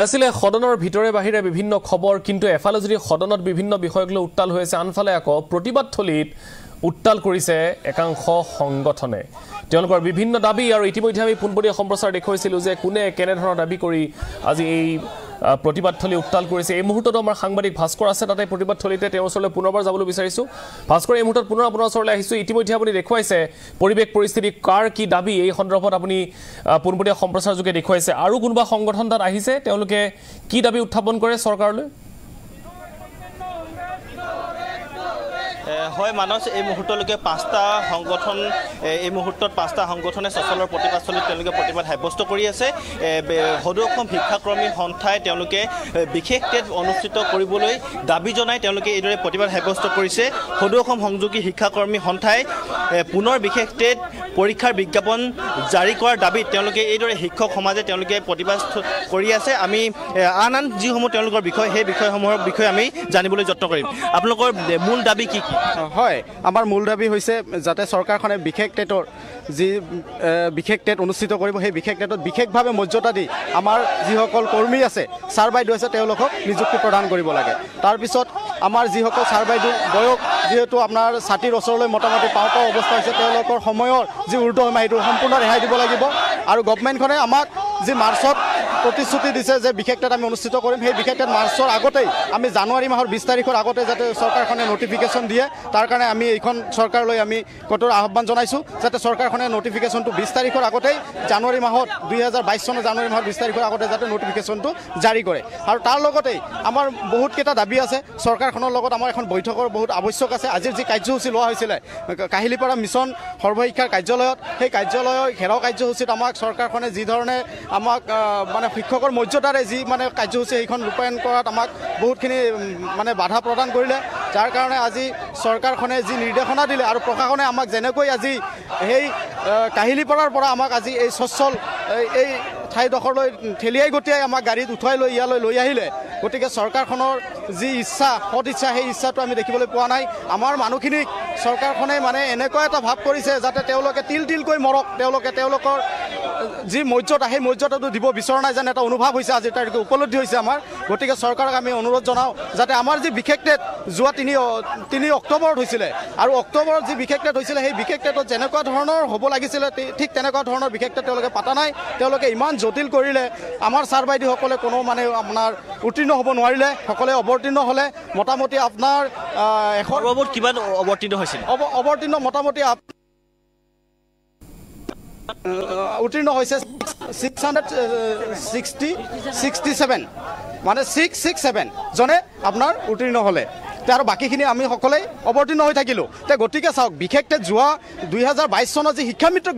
আসলে সদনৰ ভিতৰে বাহিৰে বিভিন্ন খবৰ কিন্তু এফালে যদি সদনত বিভিন্ন বিষয়ক লৈ উত্তাল হৈ আছে আনফালে আকৌ প্ৰতিবাদথলীত উত্তাল কৰিছে একাংশ সংগঠনে তেওঁলোকৰ বিভিন্ন দাবী আৰু ইতিমধ্যে আমি পুনপৰীয়া সম্প্ৰচাৰ দেখুৱাইছিলো যে কোনে কেনে ধৰণৰ দাবী কৰি আজি এই প্ৰতিবাদথলী উত্তাল কৰিছে এই মুহূৰ্তত আমাৰ সাংবাদিক ভাস্কৰ আছে তাতে প্ৰতিবাদথলীতে তেওঁৰ ওচৰলৈ পুনৰবাৰ যাবলৈ বিচাৰিছো ভাস্কৰ এই মুহূৰ্তত পুনৰ আপোনাৰ ওচৰলৈ আহিছো ইতিমধ্যে আপুনি দেখুৱাইছে পৰিবেশ পৰিস্থিতি কাৰ কি দাবী এই সন্দৰ্ভত আপুনি পুনপৰীয়া সম্প্ৰচাৰ যোগে দেখুৱাইছে আৰু কোনবা সংগঠন তাত আহিছে তেওঁলোকে কি দাবী উত্থাপন কৰে চৰকাৰলৈ হয় মানস এই মুহূৰ্তলৈকে পাঁচটা সংগঠন এই মুহূৰ্তত পাঁচটা সংগঠনে সচলৰ প্ৰতিবাদস্থলীত তেওঁলোকে প্ৰতিবাদ সাব্যস্ত কৰি আছে সদৌ অসম শিক্ষাকৰ্মী সন্থাই তেওঁলোকে বিশেষ টেট অনুষ্ঠিত কৰিবলৈ দাবী জনাই তেওঁলোকে এইদৰে প্ৰতিবাদ সাব্যস্ত কৰিছে সদৌ অসম সংযোগী শিক্ষাকৰ্মী সন্থাই পুনৰ বিশেষ টেট পৰীক্ষাৰ বিজ্ঞাপন জাৰি কৰাৰ দাবীত তেওঁলোকে এইদৰে শিক্ষক সমাজে তেওঁলোকে প্ৰতিবাদ কৰি আছে আমি আন যিসমূহ তেওঁলোকৰ বিষয় সেই বিষয়সমূহৰ বিষয়ে আমি জানিবলৈ যত্ন কৰিম আপোনালোকৰ মূল দাবী কি হয় আমাৰ মূল দাবী হৈছে যাতে চৰকাৰখনে বিশেষ টেটৰ যি বিশেষ টেট অনুষ্ঠিত কৰিব সেই বিশেষ টেটত বিশেষভাৱে মৰ্যাদা দি আমাৰ যিসকল কৰ্মী আছে ছাৰ বাইদেউ আছে তেওঁলোকক নিযুক্তি প্ৰদান কৰিব লাগে তাৰপিছত আমাৰ যিসকল ছাৰ বাইদেউ বয়স যিহেতু আপোনাৰ ছাতিৰ ওচৰলৈ মোটামুটি পাওঁতা অৱস্থা হৈছে তেওঁলোকৰ সময়ৰ যি ঊৰ্ধসীমা সেইটো সম্পূৰ্ণ ৰেহাই দিব লাগিব আৰু গভৰ্ণমেণ্টখনে আমাক যি মাৰ্চত প্ৰতিশ্ৰুতি দিছে যে বিশেষ টেট আমি অনুষ্ঠিত কৰিম সেই বিশেষ টেট মাৰ্চৰ আগতেই আমি জানুৱাৰী মাহৰ 20 তাৰিখৰ আগতে যাতে চৰকাৰখনে নটিফিকেশ্যন দিয়ে তাৰ কাৰণে আমি এইখন চৰকাৰলৈ আমি কঠোৰ আহ্বান জনাইছোঁ যাতে চৰকাৰখনে নটিফিকেশ্যনটো 20 তাৰিখৰ আগতেই জানুৱাৰী মাহত 2022 চনৰ জানুৱাৰী মাহৰ 20 তাৰিখৰ আগতে যাতে নটিফিকেশ্যনটো জাৰি কৰে আৰু তাৰ লগতেই আমাৰ বহুতকেইটা দাবী আছে চৰকাৰখনৰ লগত আমাৰ এখন বৈঠকৰ বহুত আৱশ্যক আছে আজিৰ যি কাৰ্যসূচী লোৱা হৈছিলে কাহিলীপাৰা মিছন সৰ্বশিক্ষাৰ কাৰ্যালয়ত সেই কাৰ্যালয়ৰ ঘেৰাও কাৰ্যসূচীত আমাক চৰকাৰখনে যি ধৰণে আমাক মানে শিক্ষকৰ মৰ্যাদাৰে যি মানে কাৰ্যসূচী সেইখন ৰূপায়ণ কৰাত আমাক বহুতখিনি মানে বাধা প্ৰদান কৰিলে যাৰ কাৰণে আজি চৰকাৰখনে যি নিৰ্দেশনা দিলে আৰু প্ৰশাসনে আমাক যেনেকৈ আজি সেই কাহিলীপাৰাৰ পৰা আমাক আজি এই সচ্ছল এই ঠাইডোখৰলৈ ঠেলিয়াই গতিয়াই আমাক গাড়ীত উঠাই লৈ ইয়ালৈ লৈ আহিলে গতিকে চৰকাৰখনৰ যি ইচ্ছা সৎ ইচ্ছা সেই ইচ্ছাটো আমি দেখিবলৈ পোৱা নাই আমাৰ মানুহখিনিক চৰকাৰখনে মানে এনেকুৱা এটা ভাৱ কৰিছে যাতে তেওঁলোকে তিল তিলকৈ মৰক তেওঁলোকৰ যি মৰ্যাদা সেই মৰ্যাদাটো দিব বিচৰা নাই যেন এটা অনুভৱ হৈছে আজিৰ তাৰিখে উপলব্ধি হৈছে আমাৰ গতিকে চৰকাৰক আমি অনুৰোধ জনাওঁ যাতে আমাৰ যি বিশেষ টেট যোৱা 3 অক্টোবৰত হৈছিলে আৰু অক্টোবৰত যি বিশেষ টেট হৈছিলে সেই বিশেষ টেটত যেনেকুৱা ধৰণৰ হ'ব লাগিছিলে ঠিক তেনেকুৱা ধৰণৰ বিশেষ টেট তেওঁলোকে পাতা নাই তেওঁলোকে ইমান জটিল কৰিলে আমাৰ ছাৰ বাইদেউসকলে কোনো মানে আপোনাৰ উত্তীৰ্ণ হ'ব নোৱাৰিলে সকলে অৱতীৰ্ণ হ'লে মোটামুটি আপোনাৰ সৰ্বমুঠ কিমান অৱতীৰ্ণ হৈছিল অৱতীৰ্ণ মোটামুটি উত্তীৰ্ণ হৈছে 667 মানে 667 জনে আপোনাৰ উত্তীৰ্ণ হ'লে আৰু বাকীখিনি আমি সকলোৱে অৱতীৰ্ণ হৈ থাকিলোঁ গতিকে চাওক বিশেষ টেট যোৱা 2022 চনত যি শিক্ষামিত্ৰক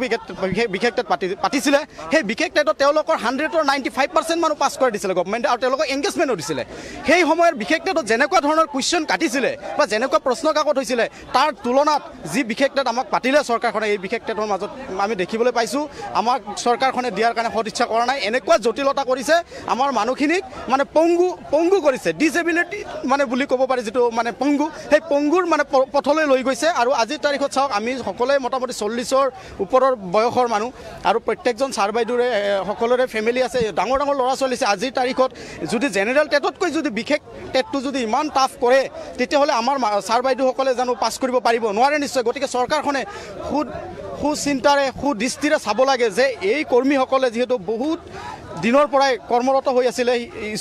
বিশেষ টেট পাতিছিলে সেই বিশেষ টেটত তেওঁলোকৰ 100ৰ 95% মানুহ পাছ কৰি দিছিলে গভৰ্ণমেণ্টে আৰু তেওঁলোকক এংগেজমেণ্টো দিছিলে সেই সময়ৰ বিশেষ টেটত যেনেকুৱা ধৰণৰ কুৱেশ্যন কাটিছিলে বা যেনেকুৱা প্ৰশ্ন কাকত হৈছিলে তাৰ তুলনাত যি বিশেষ টেট আমাক পাতিলে চৰকাৰখনে এই বিশেষ টেটৰ মাজত আমি দেখিবলৈ পাইছোঁ আমাক চৰকাৰখনে দিয়াৰ কাৰণে সদিচ্ছা কৰা নাই এনেকুৱা জটিলতা কৰিছে আমাৰ মানুহখিনিক মানে পংগু কৰিছে ডিজেবিলিটি মানে বুলি ক'ব পাৰি যিটো মানে পংগু সেই পংগুৰ মানে পথলৈ লৈ গৈছে আৰু আজিৰ তাৰিখত চাওক আমি সকলোৱে মোটামুটি 40ৰ ওপৰৰ বয়সৰ মানুহ আৰু প্ৰত্যেকজন ছাৰ বাইদেউৰে সকলোৰে ফেমিলি আছে ডাঙৰ ডাঙৰ ল'ৰা ছোৱালী আছে আজিৰ তাৰিখত যদি জেনেৰেল টেটতকৈ যদি বিশেষ টেটটো যদি ইমান টাফ কৰে তেতিয়াহ'লে আমাৰ ছাৰ বাইদেউসকলে জানো পাছ কৰিব পাৰিব নোৱাৰে নিশ্চয় গতিকে চৰকাৰখনে সুচিন্তাৰে সুদৃষ্টিৰে চাব লাগে যে এই কৰ্মীসকলে যিহেতু বহুত দিনৰ পৰাই কৰ্মৰত হৈ আছিলে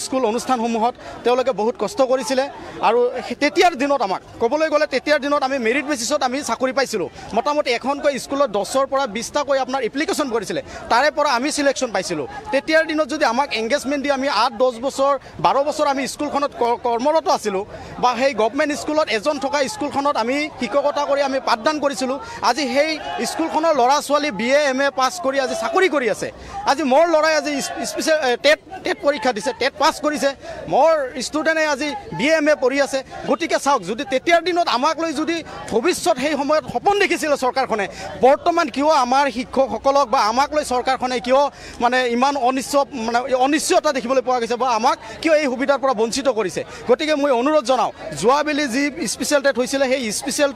স্কুল অনুষ্ঠানসমূহত তেওঁলোকে বহুত কষ্ট কৰিছিলে আৰু তেতিয়াৰ দিনত আমাক ক'বলৈ গ'লে তেতিয়াৰ দিনত আমি মেৰিট বেচিছত আমি চাকৰি পাইছিলোঁ মোটামুটি এখনকৈ স্কুলত 10ৰ পৰা 20টাকৈ আপোনাৰ এপ্লিকেশ্যন কৰিছিলে তাৰে পৰা আমি চিলেকশ্যন পাইছিলোঁ তেতিয়াৰ দিনত যদি আমাক এংগেজমেণ্ট দি আমি 8-10 বছৰ 12 বছৰ আমি স্কুলখনত কৰ্মৰত আছিলোঁ বা সেই গভৰ্ণমেণ্ট স্কুলত এজন থকা স্কুলখনত আমি শিক্ষকতা কৰি আমি পাঠদান কৰিছিলোঁ আজি সেই স্কুলখনৰ ল'ৰা ছোৱালী BA MA পাছ কৰি আজি চাকৰি কৰি আছে আজি মোৰ ল'ৰাই আজি স্পেচিয়েল টেট পৰীক্ষা দিছে টেট পাছ কৰিছে মোৰ ষ্টুডেণ্টে আজি BA MA পঢ়ি আছে গতিকে চাওক যদি তেতিয়াৰ দিনত আমাক লৈ যদি ভৱিষ্যত সেই সময়ত সপোন দেখিছিলে চৰকাৰখনে বৰ্তমান কিয় আমাৰ শিক্ষকসকলক বা আমাক লৈ চৰকাৰখনে কিয় মানে ইমান অনিশ্চয়তা দেখিবলৈ পোৱা গৈছে বা আমাক কিয় এই সুবিধাৰ পৰা বঞ্চিত কৰিছে গতিকে মই অনুৰোধ জনাওঁ যোৱাবেলি যি স্পেচিয়েল টেট হৈছিলে সেই স্পেচিয়েল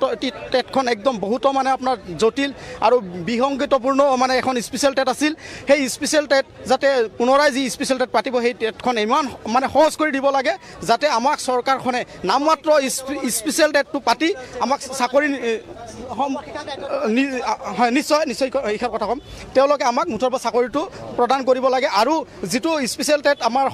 টেটখন একদম বহুতো মানে আপোনাৰ জটিল আৰু বিসংগতিপূৰ্ণ মানে এখন স্পেচিয়েল টেট আছিল সেই স্পেচিয়েল টেট যাতে পুনৰাই যি স্পেচিয়েল টেট পাতিব সেই টেটখন ইমান মানে সহজ কৰি দিব লাগে যাতে আমাক চৰকাৰখনে নামমাত্ৰ স্পেচিয়েল টেটটো পাতি আমাক চাকৰি হয় নিশ্চয় এইষাৰ কথা ক'ম তেওঁলোকে আমাক মুঠৰ পৰা চাকৰিটো প্ৰদান কৰিব লাগে আৰু যিটো স্পেচিয়েল টেট আমাৰ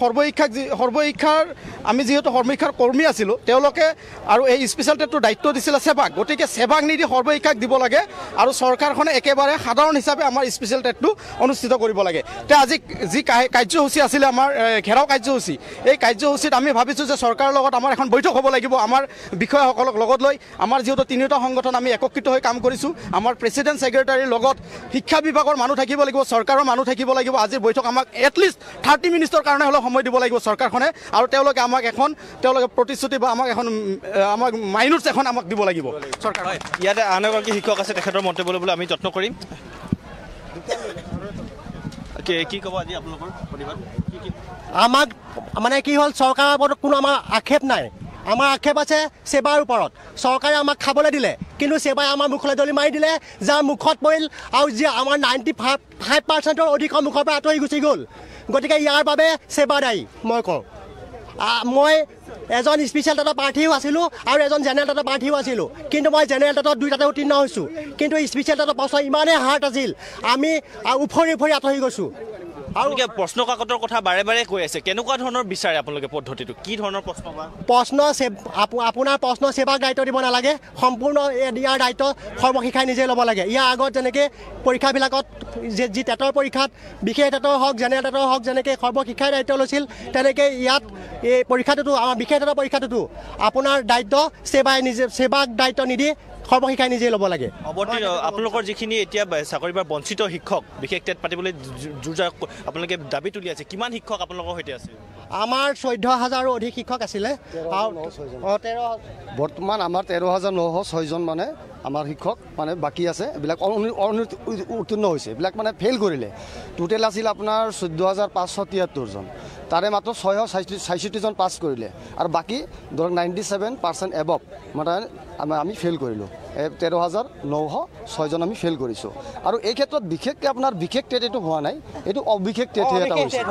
সৰ্বশিক্ষাৰ আমি যিহেতু সৰ্বশিক্ষাৰ কৰ্মী আছিলোঁ তেওঁলোকে আৰু এই স্পেচিয়েল টেটটোৰ দায়িত্ব দিছিলে সেৱাক গতিকে সেৱাক নিদি সৰ্বশিক্ষাক দিব লাগে আৰু চৰকাৰখনে একেবাৰে সাধাৰণ হিচাপে আমাৰ স্পেচিয়েল টেটটো অনুষ্ঠিত কৰিব লাগে তে আজি যি কাৰ্যসূচী আছিলে আমাৰ ঘেৰাও কাৰ্যসূচী এই কাৰ্যসূচীত আমি ভাবিছোঁ যে চৰকাৰৰ লগত আমাৰ এখন বৈঠক হ'ব লাগিব আমাৰ বিষয়াসকলক লগত লৈ আমাৰ যিহেতু তিনিটা সংগঠন আমি একত্ৰিত হৈ কাম কৰিছোঁ আমাৰ প্ৰেচিডেণ্ট ছেক্ৰেটাৰীৰ লগত শিক্ষা বিভাগৰ মানুহ থাকিব লাগিব চৰকাৰৰ মানুহ থাকিব লাগিব আজিৰ বৈঠক আমাক এটলিষ্ট 30 মিনিটৰ কাৰণে হ'লেও সময় দিব লাগিব চৰকাৰখনে আৰু তেওঁলোকে আমাক তেওঁলোকে প্ৰতিশ্ৰুতি বা আমাক আমাক মাইনুটছ এখন আমাক দিব লাগিব চৰকাৰ ইয়াতে আন এগৰাকী শিক্ষক আছে তেখেতৰ মন্তব্য ল'বলৈ আমি যত্ন কৰিম কি ক'ব আজি আপোনালোকৰ প্ৰতিবাদ আমাক মানে কি হ'ল চৰকাৰৰ ওপৰত কোনো আমাৰ আক্ষেপ নাই আমাৰ আক্ষেপ আছে সেৱাৰ ওপৰত চৰকাৰে আমাক খাবলৈ দিলে কিন্তু সেৱাই আমাৰ মুখলৈ দলি মাৰি দিলে যাৰ মুখত পৰিল আৰু যি আমাৰ 95% অধিকৰ মুখৰ পৰা আঁতৰি গুচি গ'ল গতিকে ইয়াৰ বাবে সেৱা দায়ী মই কওঁ মই এজন স্পেচিয়েল টেটৰ প্ৰাৰ্থীও আছিলোঁ আৰু এজন জেনেৰেল টেটৰ প্ৰাৰ্থীও আছিলোঁ কিন্তু মই জেনেৰেল টেটত দুইটাতে উত্তীৰ্ণ হৈছোঁ কিন্তু স্পেচিয়েল টেটৰ প্ৰশ্ন ইমানেই হাৰ্ড আছিল আমি উফৰি আঁতৰি গৈছোঁ আৰু প্ৰশ্ন কাকতৰ কথা বাৰে বাৰে কৈ আছে কেনেকুৱা ধৰণৰ বিচাৰে আপোনালোকে পদ্ধতিটো কি ধৰণৰ আপোনাৰ প্ৰশ্ন সেৱাক দায়িত্ব দিব নালাগে সম্পূৰ্ণ ইয়াৰ দায়িত্ব সৰ্বশিক্ষাই নিজে ল'ব লাগে ইয়াৰ আগত যেনেকৈ পৰীক্ষাবিলাকত যি টেটৰ পৰীক্ষাত বিশেষ টেটৰ হওক জেনেৰেল টেটৰ হওক যেনেকৈ সৰ্বশিক্ষাই দায়িত্ব লৈছিল তেনেকৈ ইয়াত এই পৰীক্ষাটোতো আমাৰ বিশেষ টেটৰ পৰীক্ষাটোতো আপোনাৰ দায়িত্ব সেৱাক দায়িত্ব নিদি সৰ্বশিক্ষাই নিজে ল'ব লাগে আপোনালোকৰ যিখিনি এতিয়া চাকৰিৰ পৰা বঞ্চিত শিক্ষক বিশেষ টেট পাতিবলৈ আপোনালোকে দাবী তুলি আছে কিমান শিক্ষক আপোনালোকৰ সৈতে আছে আমাৰ 14,000ৰো অধিক শিক্ষক আছিলে বৰ্তমান আমাৰ 13,906জন মানে আমাৰ শিক্ষক মানে বাকী আছে এইবিলাক উত্তীৰ্ণ হৈছে এইবিলাক মানে ফেইল কৰিলে টোটেল আছিল আপোনাৰ 14,573জন তাৰে মাত্ৰ 666জন পাছ কৰিলে আৰু বাকী ধৰক 97% এবভ মানে আমি ফেইল কৰিলোঁ 13,906জন আমি ফেইল কৰিছোঁ আৰু এই ক্ষেত্ৰত বিশেষকৈ আপোনাৰ বিশেষ টেট এইটো হোৱা নাই এইটো অবিশেষ টেটহে এটা হৈছে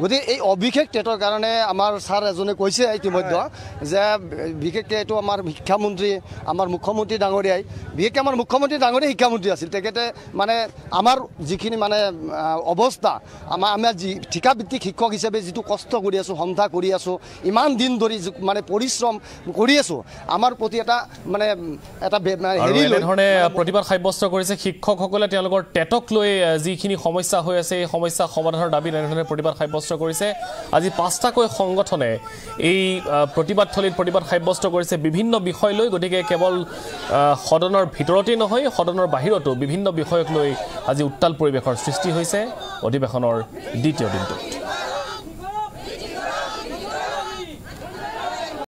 গতিকে এই অবিশেষ টেটৰ কাৰণে আমাৰ ছাৰ এজনে কৈছে ইতিমধ্যে যে বিশেষকৈ এইটো আমাৰ শিক্ষামন্ত্ৰী আমাৰ মুখ্যমন্ত্ৰী ডাঙৰীয়াই বিশেষকৈ আমাৰ মুখ্যমন্ত্ৰী ডাঙৰীয়া শিক্ষামন্ত্ৰী আছিল তেখেতে মানে আমাৰ যিখিনি মানে অৱস্থা আমি যি ঠিকাভিত্তিক শিক্ষক হিচাপে যিটো কষ্ট কৰি আছোঁ সন্থা কৰি আছোঁ ইমান দিন ধৰি মানে পৰিশ্ৰম কৰি আছোঁ আমাৰ প্ৰতি এটা মানে এটা এনেধৰণে প্ৰতিবাদ সাব্যস্ত কৰিছে শিক্ষকসকলে তেওঁলোকৰ টেটক লৈ যিখিনি সমস্যা হৈ আছে এই সমস্যা সমাধানৰ দাবী এনেধৰণে প্ৰতিবাদ সাব্যস্ত কৰিছে আজি 5টাকৈ সংগঠনে এই প্ৰতিবাদথলীত প্ৰতিবাদ সাব্যস্ত কৰিছে বিভিন্ন বিষয় লৈ গতিকে কেৱল সদনৰ ভিতৰতেই নহয় সদনৰ বাহিৰতো বিভিন্ন বিষয়ক লৈ আজি উত্তাল পৰিৱেশৰ সৃষ্টি হৈছে অধিৱেশনৰ দ্বিতীয় দিনটো